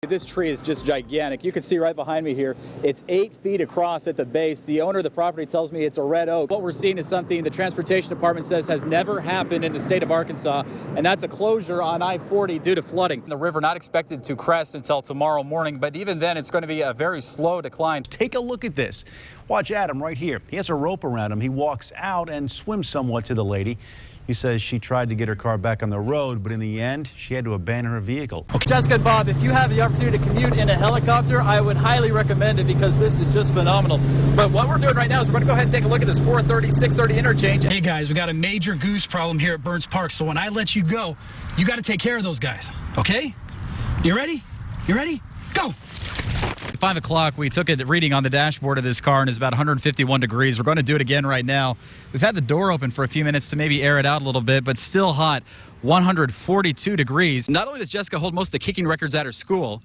This tree is just gigantic. You can see right behind me here, it's 8 feet across at the base. The owner of the property tells me it's a red oak. What we're seeing is something the transportation department says has never happened in the state of Arkansas, and that's a closure on I-40 due to flooding. The river not expected to crest until tomorrow morning, but even then it's going to be a very slow decline. Take a look at this. Watch Adam right here. He has a rope around him. He walks out and swims somewhat to the lady. He says she tried to get her car back on the road, but in the end, she had to abandon her vehicle. Okay. Jessica and Bob, if you have the opportunity to commute in a helicopter, I would highly recommend it because this is just phenomenal. But what we're doing right now is we're going to go ahead and take a look at this 430, 630 interchange. Hey guys, we got a major goose problem here at Burns Park, so when I let you go, you got to take care of those guys, okay? You ready? You ready? Go! 5 o'clock, we took a reading on the dashboard of this car, and it's about 151 degrees. We're going to do it again right now. We've had the door open for a few minutes to maybe air it out a little bit, but still hot, 142 degrees. Not only does Jessica hold most of the kicking records at her school,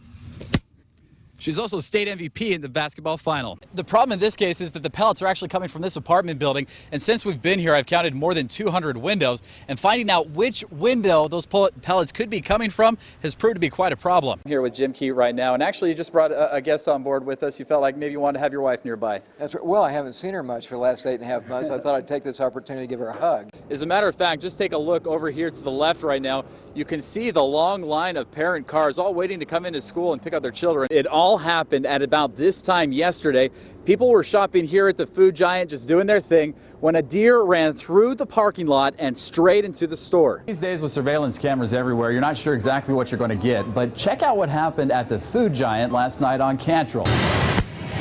she's also state MVP in the basketball final. The problem in this case is that the pellets are actually coming from this apartment building, and since we've been here, I've counted more than 200 windows, and finding out which window those pellets could be coming from has proved to be quite a problem. I'm here with Jim Keat right now, and actually you just brought a guest on board with us. You felt like maybe you wanted to have your wife nearby. That's right. Well, I haven't seen her much for the last 8.5 months. I thought I'd take this opportunity to give her a hug. As a matter of fact, just take a look over here to the left right now. You can see the long line of parent cars all waiting to come into school and pick up their children. It all happened at about this time yesterday. People were shopping here at the food giant, just doing their thing, when a deer ran through the parking lot and straight into the store. These days with surveillance cameras everywhere, you're not sure exactly what you're going to get, but check out what happened at the food giant last night on Cantrell.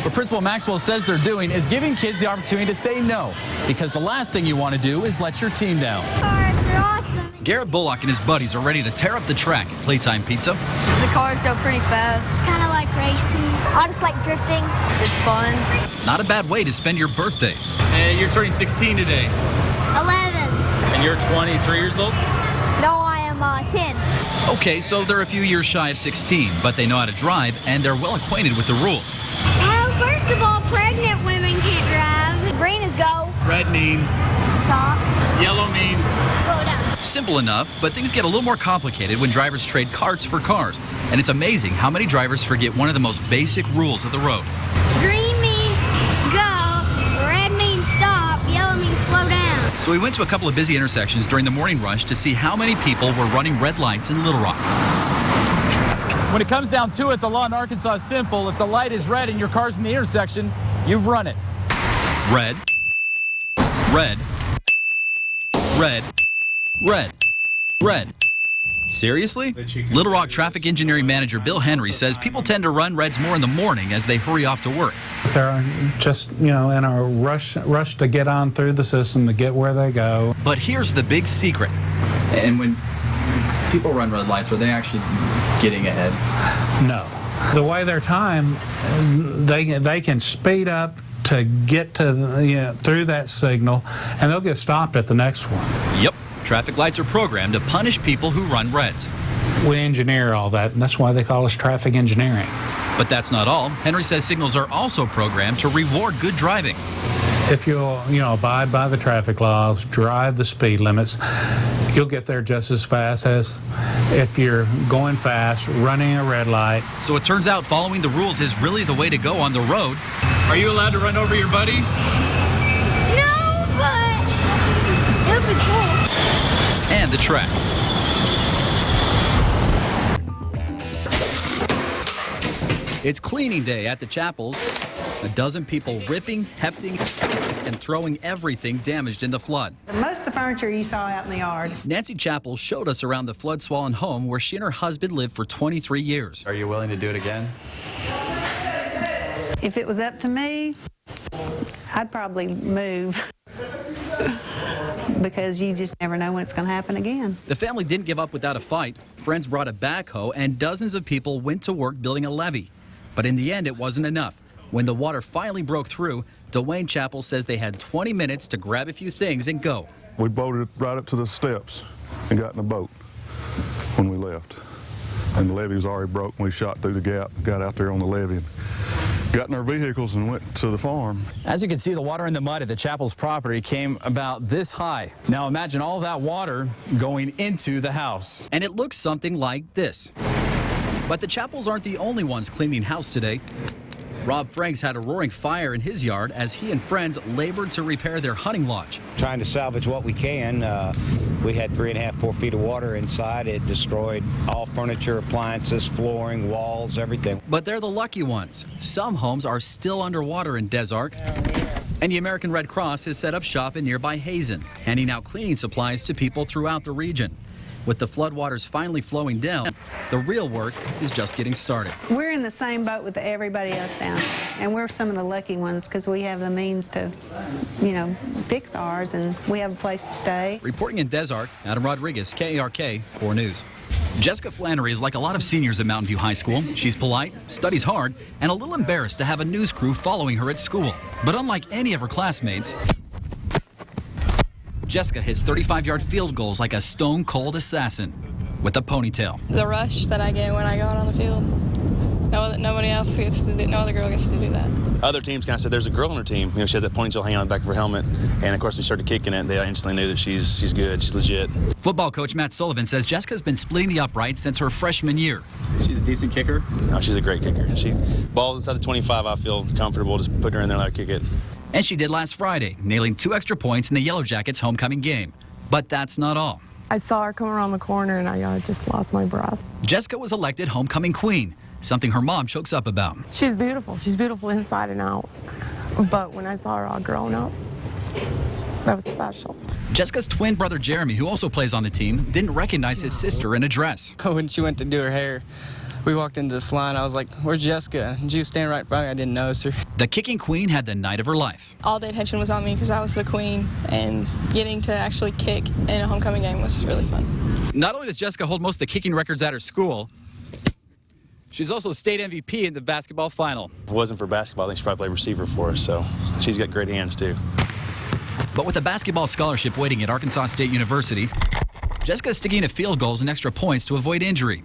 What Principal Maxwell says they're doing is giving kids the opportunity to say no, because the last thing you want to do is let your team down. Cards are awesome. Garrett Bullock and his buddies are ready to tear up the track at Playtime Pizza. The cars go pretty fast. It's kind of like racing. I just like drifting. It's fun. Not a bad way to spend your birthday. And you're turning 16 today. 11. And you're 23 years old? No, I am 10. Okay, so they're a few years shy of 16, but they know how to drive and they're well acquainted with the rules. First of all, pregnant women can't drive. Green is go. Red means Stop. yellow means Slow down. simple enough, but things get a little more complicated when drivers trade carts for cars. And it's amazing how many drivers forget one of the most basic rules of the road. Green means go. Red means stop. Yellow means slow down. So we went to a couple of busy intersections during the morning rush to see how many people were running red lights in Little Rock. When it comes down to it, the law in Arkansas is simple. If the light is red and your car's in the intersection, you've run it. Red, red, red, red, red. Seriously? Little Rock Traffic Engineering Manager Bill Henry says people tend to run reds more in the morning as they hurry off to work. They're just, in a rush to get on through the system to get where they go. But here's the big secret. And when people run red lights, are they actually getting ahead? No. The way they're timed, they can speed up to get to through that signal, and they'll get stopped at the next one. Yep. Traffic lights are programmed to punish people who run reds. We engineer all that, and that's why they call us traffic engineering. But that's not all. Henry says signals are also programmed to reward good driving. If you'll, abide by the traffic laws, drive the speed limits, you'll get there just as fast as if you're going fast, running a red light. So it turns out following the rules is really the way to go on the road. Are you allowed to run over your buddy? No, but it would be cool. And the track. It's cleaning day at the chapels. A dozen people ripping, hefting, and throwing everything damaged in the flood. Most of the furniture you saw out in the yard. Nancy Chappell showed us around the flood-swollen home where she and her husband lived for 23 years. Are you willing to do it again? If it was up to me, I'd probably move. Because you just never know when it's going to happen again. The family didn't give up without a fight. Friends brought a backhoe and dozens of people went to work building a levee. But in the end, it wasn't enough. When the water finally broke through, Dwayne Chappell says they had 20 minutes to grab a few things and go. We boated right up to the steps and got in a boat when we left. And the levee was already broke, and we shot through the gap, got out there on the levee, and got in our vehicles and went to the farm. As you can see, the water in the mud at the Chappell's property came about this high. Now imagine all that water going into the house. And it looks something like this. But the Chapels aren't the only ones cleaning house today. Rob Franks had a roaring fire in his yard as he and friends labored to repair their hunting lodge. Trying to salvage what we can. We had 3.5, 4 feet of water inside. It destroyed all furniture, appliances, flooring, walls, everything. But they're the lucky ones. Some homes are still underwater in Des Arc. And the American Red Cross has set up shop in nearby Hazen, handing out cleaning supplies to people throughout the region. With the floodwaters finally flowing down, the real work is just getting started. We're in the same boat with everybody else down, and we're some of the lucky ones because we have the means to, fix ours, and we have a place to stay. Reporting in Des Arc, Adam Rodriguez, KARK 4 News. Jessica Flannery is like a lot of seniors at Mountain View High School. She's polite, studies hard, and a little embarrassed to have a news crew following her at school. But unlike any of her classmates, Jessica hits 35-yard field goals like a stone-cold assassin with a ponytail. The rush that I get when I go out on the field, nobody else gets to do, no other girl gets to do that. Other teams kind of said there's a girl on her team. She has that ponytail hanging on the back of her helmet. And, of course, we started kicking it. They instantly knew that she's good. She's legit. Football coach Matt Sullivan says Jessica's been splitting the uprights since her freshman year. She's a decent kicker? No, she's a great kicker. She balls inside the 25, I feel comfortable just putting her in there and let her kick it. And she did last Friday, nailing 2 extra points in the Yellow Jackets' homecoming game. But that's not all. I saw her come around the corner and I just lost my breath. Jessica was elected homecoming queen, something her mom chokes up about. She's beautiful. She's beautiful inside and out. But when I saw her all grown up, that was special. Jessica's twin brother Jeremy, who also plays on the team, didn't recognize his sister in a dress. When she went to do her hair, we walked into the salon. I was like, "Where's Jessica?" And she was standing right in front of me. I didn't notice her. The kicking queen had the night of her life. All the attention was on me because I was the queen, and getting to actually kick in a homecoming game was really fun. Not only does Jessica hold most of the kicking records at her school, she's also state MVP in the basketball final. If it wasn't for basketball, I think she probably played receiver for us, so she's got great hands, too. But with a basketball scholarship waiting at Arkansas State University, Jessica's sticking to field goals and extra points to avoid injury.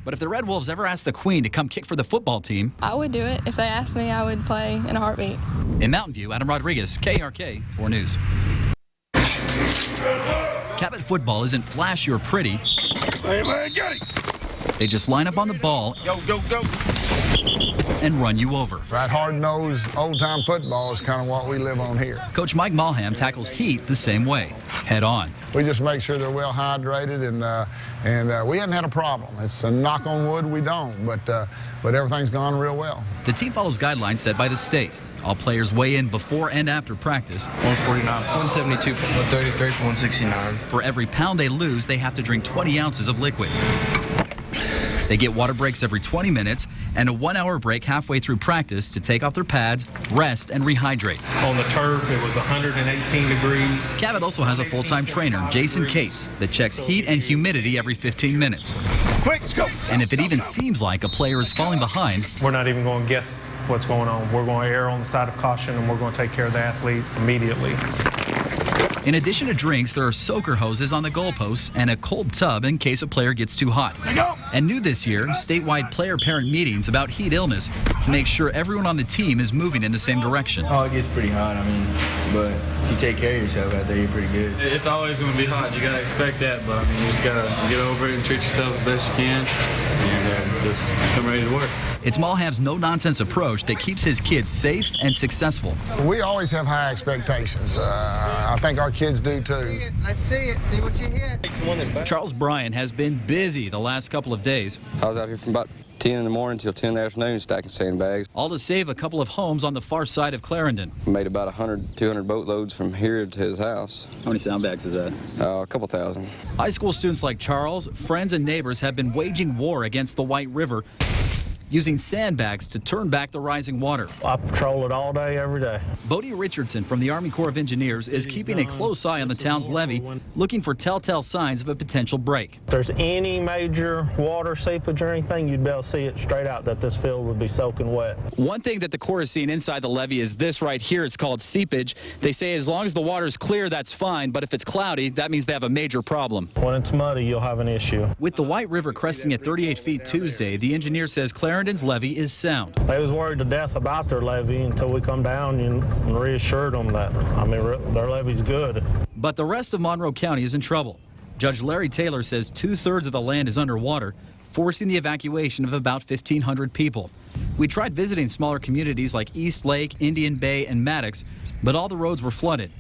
But if the Red Wolves ever asked the Queen to come kick for the football team, I would do it. If they asked me, I would play in a heartbeat. In Mountain View, Adam Rodriguez, KARK 4 News. Cabot football isn't flashy or pretty. Hey, man, get it! They just line up on the ball and run you over. That hard-nosed, old-time football is kind of what we live on here. Coach Mike Malham tackles heat the same way, head on. We just make sure they're well hydrated, and we haven't had a problem. It's a knock on wood, we don't, but everything's gone real well. The team follows guidelines set by the state. All players weigh in before and after practice. 149, 172, 133, 169. For every pound they lose, they have to drink 20 ounces of liquid. They get water breaks every 20 minutes and a 1-hour break halfway through practice to take off their pads, rest, and rehydrate. On the turf, it was 118 degrees. Cabot also has a full-time trainer, Jason Cates, that checks heat and humidity every 15 minutes. Quick, let's go. And if it even seems like a player is falling behind, We're not even going to guess what's going on. We're going to err on the side of caution, and we're going to take care of the athlete immediately. in addition to drinks, there are soaker hoses on the goalposts and a cold tub in case a player gets too hot. And new this year, statewide player-parent meetings about heat illness to make sure everyone on the team is moving in the same direction. Oh, it gets pretty hot, but if you take care of yourself out there, you're pretty good. It's always going to be hot. You got to expect that, but you just got to get over it and treat yourself as best you can and just come ready to work. It's Malham's no-nonsense approach that keeps his kids safe and successful. We always have high expectations. I think our kids do too. Let's see it. See what you hit. Charles Bryan has been busy the last couple of days. I was out here from about 10 in the morning till 10 in the afternoon stacking sandbags. All to save a couple of homes on the far side of Clarendon. Made about 100, 200 boatloads from here to his house. How many sandbags is that? A couple thousand. High school students like Charles, friends and neighbors have been waging war against the White River, using sandbags to turn back the rising water. I patrol it all day, every day. Bodie Richardson from the Army Corps of Engineers is keeping a close eye on the town's levee, looking for telltale signs of a potential break. If there's any major water seepage or anything, you'd be able to see it straight out that this field would be soaking wet. One thing that the Corps is seeing inside the levee is this right here. It's called seepage. They say as long as the water is clear, that's fine, but if it's cloudy, that means they have a major problem. When it's muddy, you'll have an issue. With the White River cresting at 38 feet Tuesday, the engineer says Clarendon's levee is sound. They was worried to death about their levee until we come down and reassured them that, their levee's good. But the rest of Monroe County is in trouble. Judge Larry Taylor says 2/3 of the land is underwater. forcing the evacuation of about 1,500 people. We tried visiting smaller communities like East Lake, Indian Bay, and Maddox, but all the roads were flooded.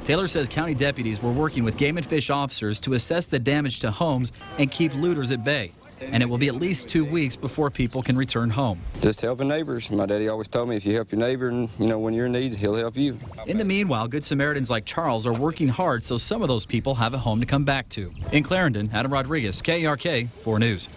Taylor says county deputies were working with game and fish officers to assess the damage to homes and keep looters at bay. And it will be at least 2 weeks before people can return home. Just helping neighbors. My daddy always told me if you help your neighbor and, when you're in need, he'll help you. In the meanwhile, Good Samaritans like Charles are working hard so some of those people have a home to come back to. In Clarendon, Adam Rodriguez, KARK 4 News.